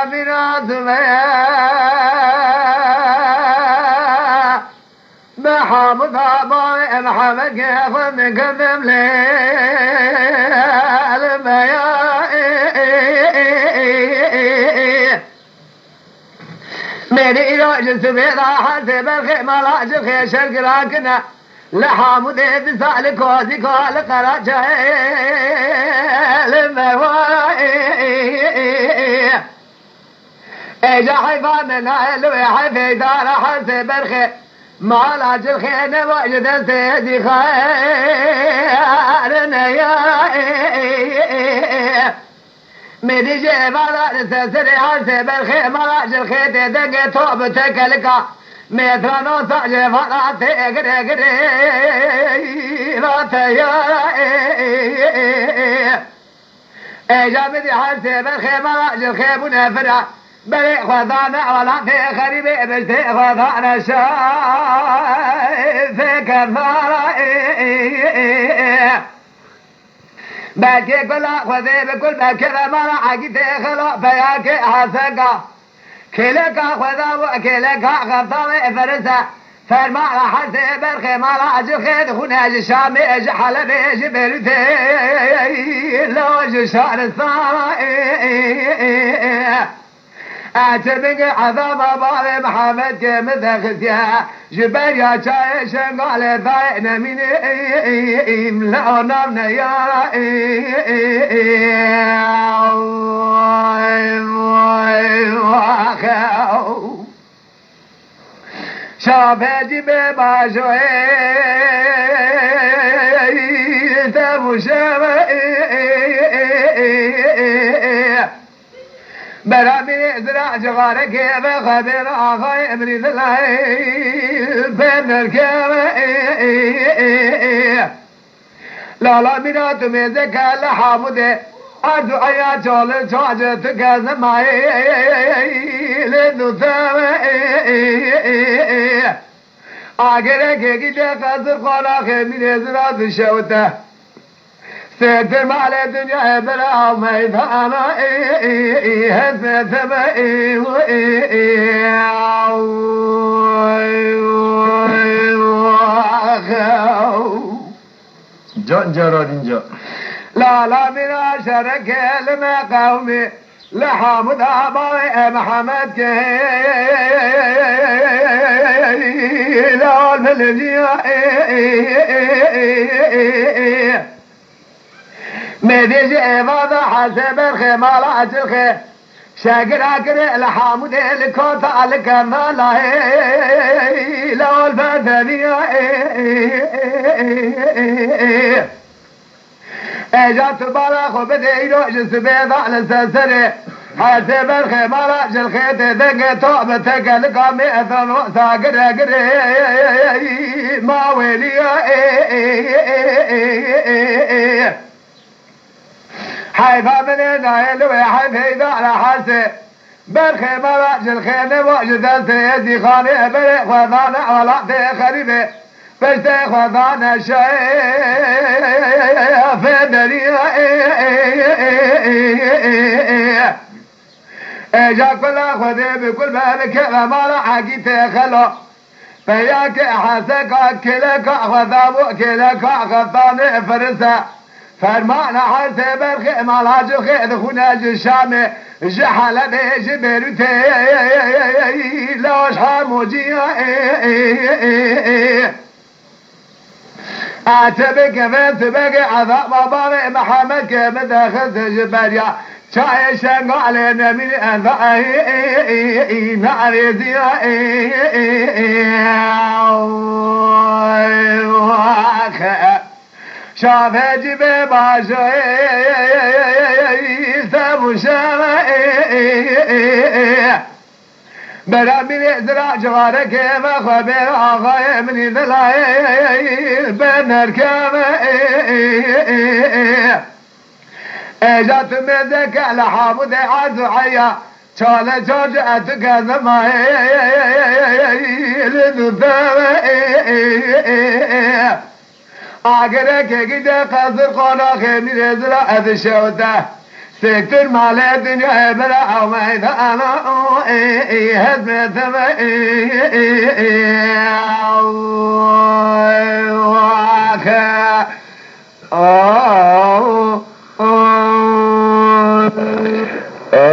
من محمد أبوي محمد كيف نقدم لي من يروج سبيل حسب الخيمة لاجل خير شرق راكنا لحامد بسالك وزيك والقراجة اجا حيفاننا لوي حيفي دار حسب الخير ما لاجل خير وجد سيدي خيرنا يا مدي جيبالا لسسري حسب الخير ما لاجل خير تدق توب تكلكا ميترانو ساجي فلا تقري لا تيا اجا مدي حسب الخير ما لاجل خير منافرة بلي خذانا ولا في خريبي بشتي خذانا شايف كفارة باكي كل خذي بكل بكذا ما عقيت خلا فياك حسقا كلك خذا وكلك خطاوي فرسا فرما حسب الخيمة لاجل خيد خناج الشامي اج حلبي جبلتي لو جشار الثارة اعتبق عذاب بابي محمد كمدخسيا جبال يا شاي شنقال ثاين من لا نمنا يا شافجي بباشوي تبو بلا من ازرع جغارك كيف خبر اخاي من الليل بين الكامة لا لا من تميزك لحامده ارجو ايا جول جواجتك زماي لنثامة اگرك كده قصر قناخ من ازرع الشوته سيدر مع الدنيا بلا ميدانا هزتما جا دينجا لا لا من شرك لما قومي لحامد أبوي محمد لا الملجيا مديج إفادة حسب الخيمة لاجل الخير شاكر أكر لحامد الكوتا لكما لا الفتنية اجات البلاخ وبدينو جسبيض على السلسلة حسب الخيمة لاجل الخير تدق توب تكلك مئة ساكر أكر ما وليا حيفا من النايل وحيفا على حاسه بالخيمة لاجل الخير وجد سيدي خاني بريق وضانا ولا تخريبه فاشتيخ وضانا شايف دريا اجا كل خذي بكل بالك ما لحقي تخلو فياك حاسك كلك خذابو كلك خطاني فرسا فرمان حسب الخيمة لاجل خير خناج الشامي جحل بيج بيرتي لوش حموجي اعتبك فاتبك عذاب بابي محمد كمدخل جبريا شاي شنقالنا من انفعي نعرضي شافه جيبه باشوي سبو شامي بلا من ازرع جوارك كيف خبر اخاي من دلائل بين الكامة اجات مدك لحامد عزو حيا شال جوجتك زمايل لنثامة اگرك كده قصر قناخ من ازرع الشوته سكتر مال الدنيا بلا وميدانا هزمت وكا